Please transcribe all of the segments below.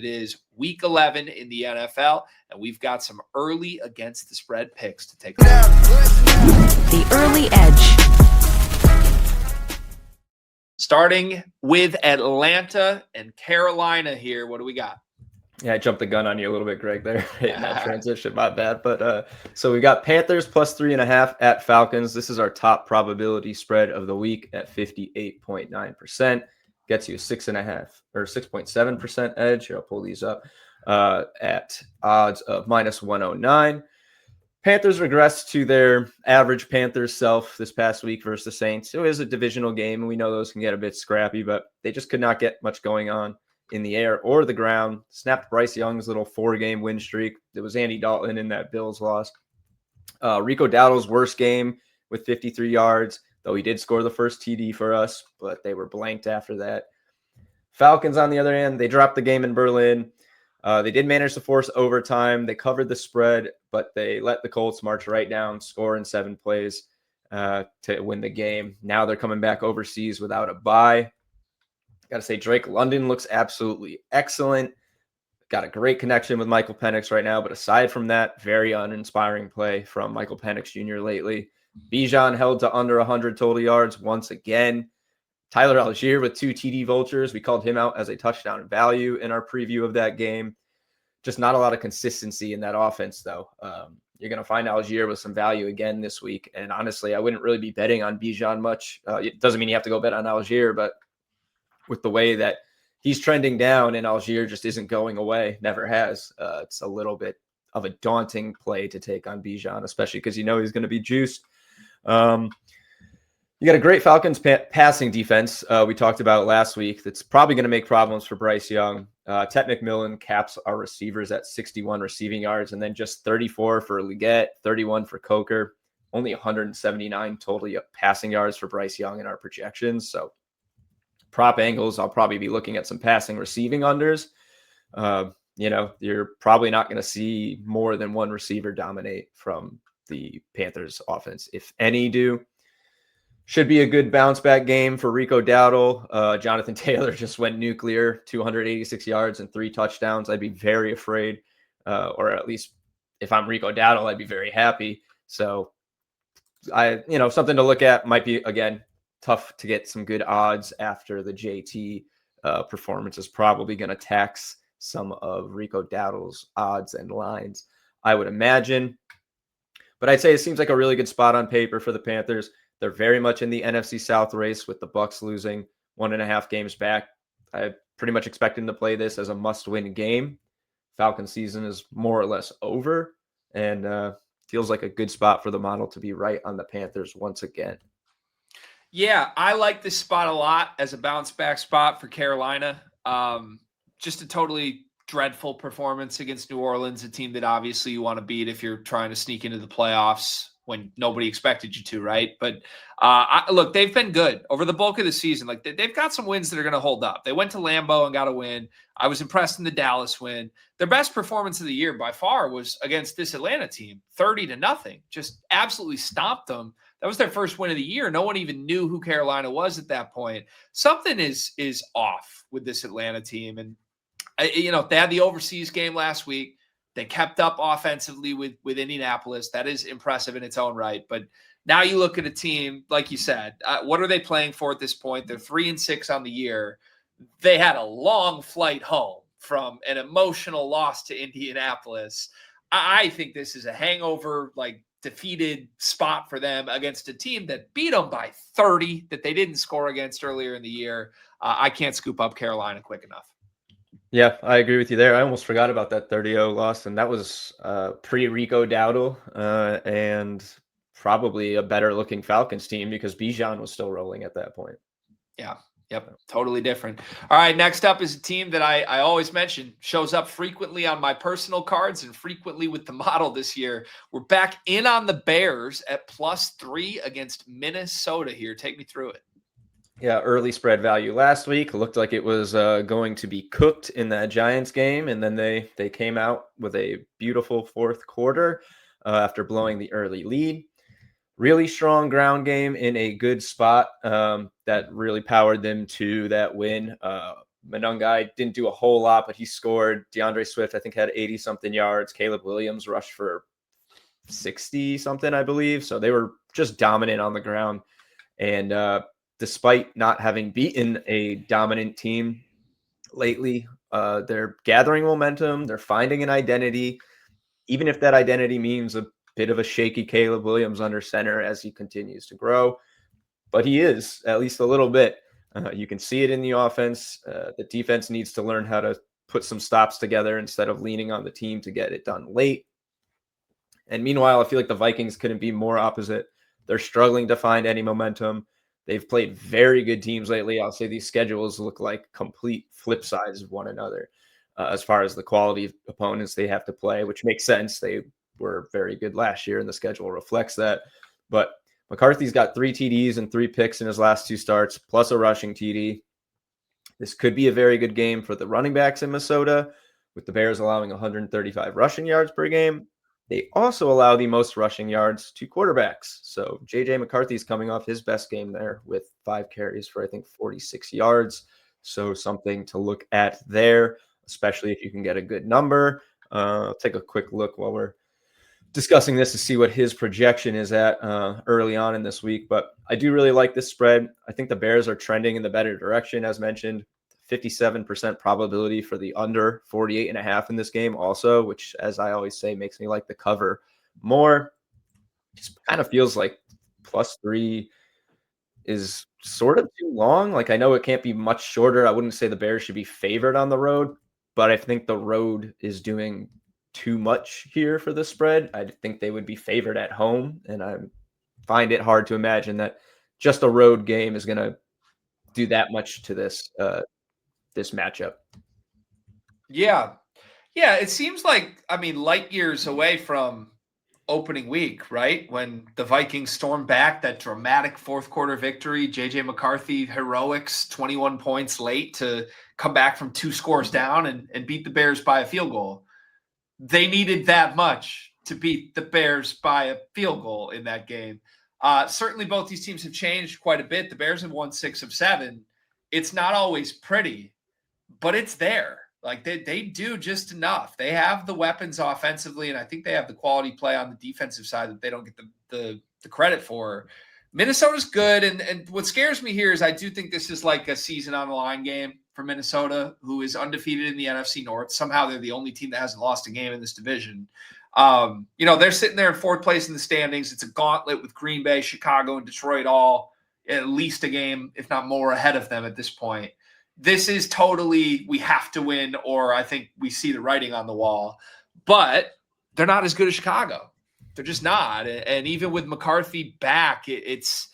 It is week 11 in the NFL, and we've got some early against the spread picks to take. The early edge. Starting with Atlanta and Carolina here. What do we got? Yeah, I jumped the gun on you a little bit, Greg, there in that transition. My bad. But so we got Panthers plus 3.5 at Falcons. This is our top probability spread of the week at 58.9%. Gets you a 6.5 or 6.7% edge. Here, I'll pull these up at odds of minus 109. Panthers regressed to their average Panthers self this past week versus the Saints. It was a divisional game, and we know those can get a bit scrappy, but they just could not get much going on in the air or the ground. Snapped Bryce Young's little 4-game win streak. It was Andy Dalton in that Bills loss. Rico Dowdle's worst game with 53 yards, though he did score the first TD for us, but they were blanked after that. Falcons, on the other hand, they dropped the game in Berlin. They did manage to force overtime. They covered the spread, but they let the Colts march right down, score in 7 plays to win the game. Now they're coming back overseas without a bye. Got to say, Drake London looks absolutely excellent. Got a great connection with Michael Penix right now, but aside from that, very uninspiring play from Michael Penix Jr. lately. Bijan held to under 100 total yards once again. Tyler Algier with 2 TD vultures. We called him out as a touchdown value in our preview of that game. Just not a lot of consistency in that offense, though. You're going to find Algier with some value again this week. And honestly, I wouldn't really be betting on Bijan much. It doesn't mean you have to go bet on Algier, but with the way that he's trending down and Algier just isn't going away, never has, it's a little bit of a daunting play to take on Bijan, especially because you know he's going to be juiced. You got a great Falcons passing defense we talked about last week that's probably going to make problems for Bryce Young. Ted McMillan caps our receivers at 61 receiving yards and then just 34 for Leggett, 31 for Coker, only 179 total passing yards for Bryce Young in our projections. So prop angles, I'll probably be looking at some passing receiving unders. You're probably not going to see more than one receiver dominate from the Panthers offense. If any do, should be a good bounce back game for Rico Dowdle. Jonathan Taylor just went nuclear, 286 yards and 3 touchdowns. I'd be very afraid, or at least if I'm Rico Dowdle, I'd be very happy. So something to look at. Might be, again, tough to get some good odds after the JT performance is probably going to tax some of Rico Dowdle's odds and lines, I would imagine. But I'd say it seems like a really good spot on paper for the Panthers. They're very much in the NFC South race with the Bucs losing 1.5 games back. I pretty much expect them to play this as a must-win game. Falcon season is more or less over, and feels like a good spot for the model to be right on the Panthers once again. Yeah, I like this spot a lot as a bounce-back spot for Carolina. Just a totally dreadful performance against New Orleans, a team that obviously you want to beat if you're trying to sneak into the playoffs when nobody expected you to, right? But look, they've been good over the bulk of the season. Like they've got some wins that are going to hold up. They went to Lambeau and got a win. I was impressed in the Dallas win. Their best performance of the year by far was against this Atlanta team, 30-0. Just absolutely stomped them. That was their first win of the year. No one even knew who Carolina was at that point. Something is off with this Atlanta team. And, they had the overseas game last week. They kept up offensively with Indianapolis. That is impressive in its own right. But now you look at a team, like you said, what are they playing for at this point? They're 3-6 on the year. They had a long flight home from an emotional loss to Indianapolis. I think this is a hangover, defeated spot for them against a team that beat them by 30 that they didn't score against earlier in the year. I can't scoop up Carolina quick enough. Yeah, I agree with you there. I almost forgot about that 30-0 loss, and that was pre-Rico Dowdle and probably a better-looking Falcons team because Bijan was still rolling at that point. Yeah, yep, totally different. All right, next up is a team that I always mention, shows up frequently on my personal cards and frequently with the model this year. We're back in on the Bears at +3 against Minnesota here. Take me through it. Yeah, early spread value last week. Looked like it was going to be cooked in that Giants game, and then they came out with a beautiful fourth quarter after blowing the early lead. Really strong ground game in a good spot that really powered them to that win. Monungai didn't do a whole lot, but he scored. DeAndre Swift, I think, had 80-something yards. Caleb Williams rushed for 60-something, I believe. So they were just dominant on the ground. And despite not having beaten a dominant team lately, they're gathering momentum. They're finding an identity, even if that identity means a bit of a shaky Caleb Williams under center as he continues to grow. But he is, at least a little bit. You can see it in the offense. The defense needs to learn how to put some stops together instead of leaning on the team to get it done late. And meanwhile, I feel like the Vikings couldn't be more opposite. They're struggling to find any momentum. They've played very good teams lately. I'll say these schedules look like complete flip sides of one another as far as the quality of opponents they have to play, which makes sense. They were very good last year, and the schedule reflects that. But McCarthy's got 3 TDs and 3 picks in his last 2 starts, plus a rushing TD. This could be a very good game for the running backs in Minnesota, with the Bears allowing 135 rushing yards per game. They also allow the most rushing yards to quarterbacks. So J.J. McCarthy's coming off his best game there with 5 carries for, I think, 46 yards. So something to look at there, especially if you can get a good number. I'll take a quick look while we're discussing this to see what his projection is at early on in this week. But I do really like this spread. I think the Bears are trending in the better direction, as mentioned. 57% probability for the under 48.5 in this game also, which, as I always say, makes me like the cover more. Just kind of feels like +3 is sort of too long. Like, I know it can't be much shorter. I wouldn't say the Bears should be favored on the road, but I think the road is doing too much here for the spread. I think they would be favored at home, and I find it hard to imagine that just a road game is going to do that much to this matchup. Yeah. Yeah. It seems like, I mean, light years away from opening week, right? When the Vikings stormed back, that dramatic fourth quarter victory, JJ McCarthy heroics, 21 points late to come back from 2 scores down and beat the Bears by a field goal. They needed that much to beat the Bears by a field goal in that game. Certainly both these teams have changed quite a bit. The Bears have won 6 of 7. It's not always pretty, but it's there. Like they do just enough. They have the weapons offensively, and I think they have the quality play on the defensive side that they don't get the credit for. Minnesota's good, and what scares me here is I do think this is like a season on the line game for Minnesota, who is undefeated in the NFC North. Somehow they're the only team that hasn't lost a game in this division. They're sitting there in 4th place in the standings. It's a gauntlet with Green Bay, Chicago, and Detroit all at least a game, if not more, ahead of them at this point. This is totally, we have to win, or I think we see the writing on the wall. But they're not as good as Chicago. They're just not. And even with McCarthy back, it's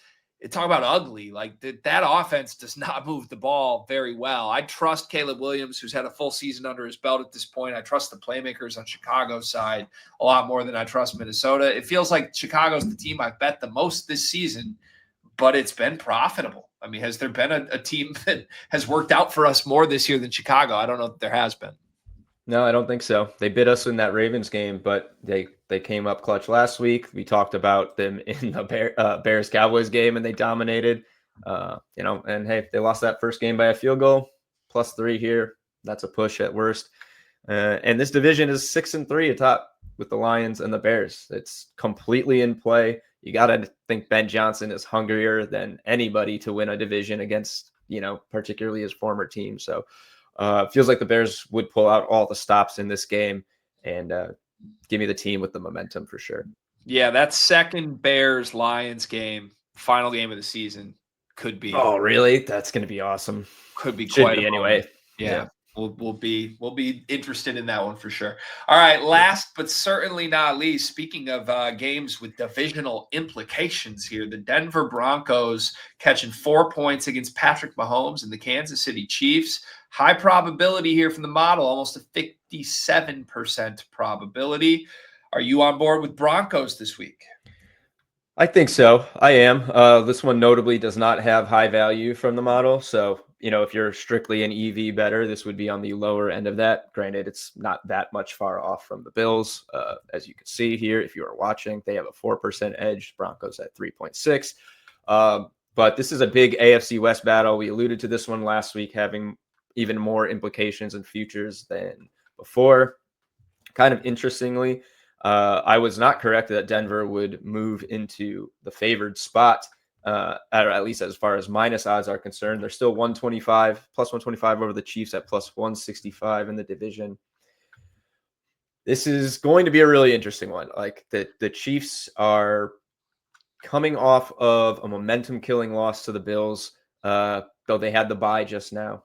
talk about ugly. Like that offense does not move the ball very well. I trust Caleb Williams, who's had a full season under his belt at this point. I trust the playmakers on Chicago's side a lot more than I trust Minnesota. It feels like Chicago's the team I've bet the most this season, but it's been profitable. I mean, has there been a team that has worked out for us more this year than Chicago? I don't know that there has been. No, I don't think so. They bit us in that Ravens game, but they came up clutch last week. We talked about them in the Bears-Cowboys game, and they dominated. And hey, they lost that first game by a field goal. +3 here. That's a push at worst. And this division is 6-3 atop with the Lions and the Bears. It's completely in play. You got to think Ben Johnson is hungrier than anybody to win a division against, particularly his former team. So it feels like the Bears would pull out all the stops in this game and give me the team with the momentum for sure. Yeah, that second Bears-Lions game, final game of the season, could be. Oh, really? That's going to be awesome. Could be Should quite be anyway. Yeah. We'll be interested in that one for sure. All right, last but certainly not least, speaking of games with divisional implications here, the Denver Broncos catching 4 points against Patrick Mahomes and the Kansas City Chiefs. High probability here from the model, almost a 57% probability. Are you on board with Broncos this week? I think so. I am. This one notably does not have high value from the model. So, if you're strictly an EV better, this would be on the lower end of that. Granted, it's not that much far off from the Bills. As you can see here, if you are watching, they have a 4% edge. Broncos at 3.6. But this is a big AFC West battle. We alluded to this one last week having even more implications and futures than before. Kind of interestingly, I was not correct that Denver would move into the favored spot, at least as far as minus odds are concerned. They're still 125, plus 125 over the Chiefs at plus 165 in the division. This is going to be a really interesting one. Like the Chiefs are coming off of a momentum-killing loss to the Bills, though they had the bye just now.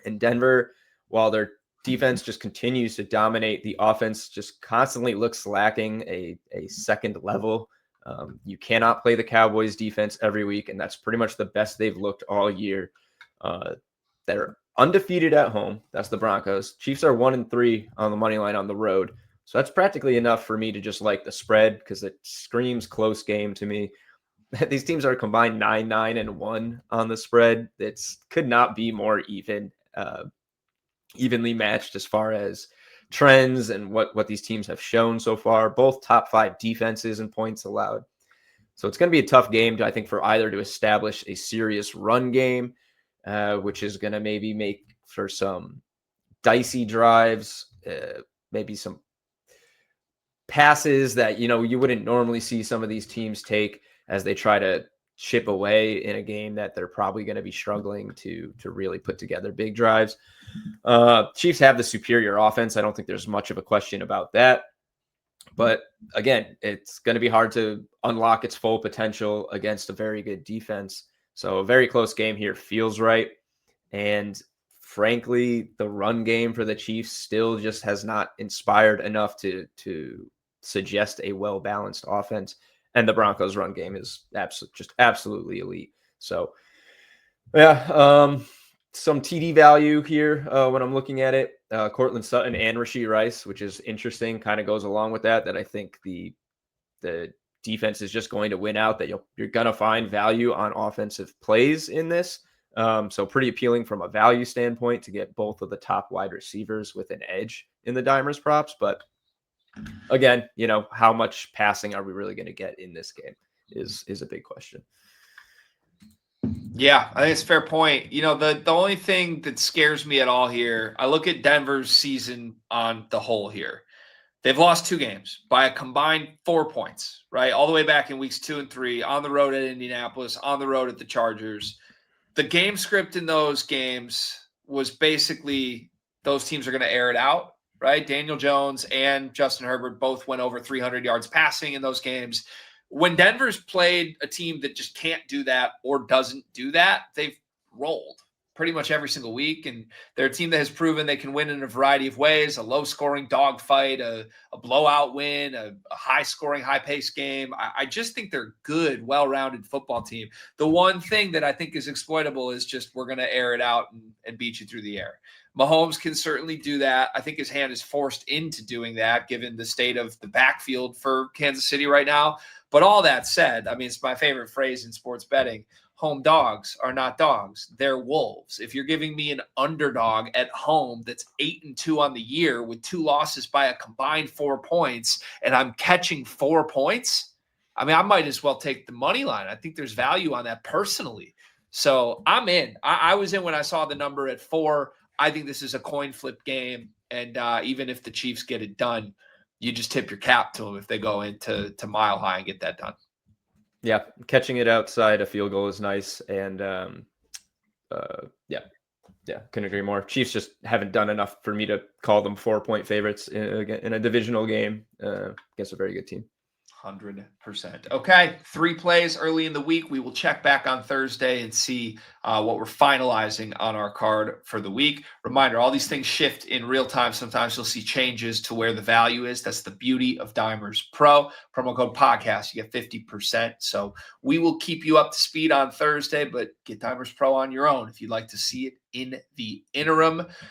And Denver, while their defense just continues to dominate, the offense just constantly looks lacking a second level. You cannot play the Cowboys defense every week, and that's pretty much the best they've looked all year. They're undefeated at home. That's the Broncos. Chiefs are 1-3 on the money line on the road. So that's practically enough for me to just like the spread because it screams close game to me. These teams are combined 9-1 on the spread. It could not be more evenly matched as far as trends and what these teams have shown so far. Both top 5 defenses and points allowed. So it's going to be a tough game, I think, for either to establish a serious run game, which is going to maybe make for some dicey drives, maybe some passes that, you wouldn't normally see some of these teams take as they try to chip away in a game that they're probably going to be struggling to really put together big drives. Chiefs have the superior offense. I don't think there's much of a question about that. But again, it's going to be hard to unlock its full potential against a very good defense. So a very close game here feels right. And frankly, the run game for the Chiefs still just has not inspired enough to suggest a well-balanced offense. And the Broncos run game is absolutely elite. So yeah, some TD value here when I'm looking at it. Cortland Sutton and Rashee Rice, which is interesting, kind of goes along with that I think the defense is just going to win out, that you're going to find value on offensive plays in this. So pretty appealing from a value standpoint to get both of the top wide receivers with an edge in the Dimers props. But again, how much passing are we really going to get in this game is a big question. Yeah, I think it's a fair point. The only thing that scares me at all here, I look at Denver's season on the whole here. They've lost 2 games by a combined 4 points, right? All the way back in weeks 2 and 3, on the road at Indianapolis, on the road at the Chargers. The game script in those games was basically those teams are going to air it out, right? Daniel Jones and Justin Herbert both went over 300 yards passing in those games. When Denver's played a team that just can't do that or doesn't do that, they've rolled pretty much every single week. And they're a team that has proven they can win in a variety of ways: a low-scoring dogfight, a blowout win, a high-scoring, high-paced game. I just think they're a good, well-rounded football team. The one thing that I think is exploitable is just we're going to air it out and beat you through the air. Mahomes can certainly do that. I think his hand is forced into doing that given the state of the backfield for Kansas City right now. But all that said, it's my favorite phrase in sports betting. Home dogs are not dogs. They're wolves. If you're giving me an underdog at home that's 8-2 on the year with 2 losses by a combined 4 points, and I'm catching 4 points, I might as well take the money line. I think there's value on that personally. So I'm in. I was in when I saw the number at 4. I think this is a coin flip game. And even if the Chiefs get it done, you just tip your cap to them if they go into Mile High and get that done. Yeah, catching it outside a field goal is nice. And yeah, couldn't agree more. Chiefs just haven't done enough for me to call them 4-point favorites in a divisional game against a very good team. 100%. Okay, 3 plays early in the week. We will check back on Thursday and see what we're finalizing on our card for the week. Reminder, all these things shift in real time. Sometimes you'll see changes to where the value is. That's the beauty of Dimers Pro. Promo code podcast, you get 50%. So we will keep you up to speed on Thursday, but get Dimers Pro on your own if you'd like to see it in the interim.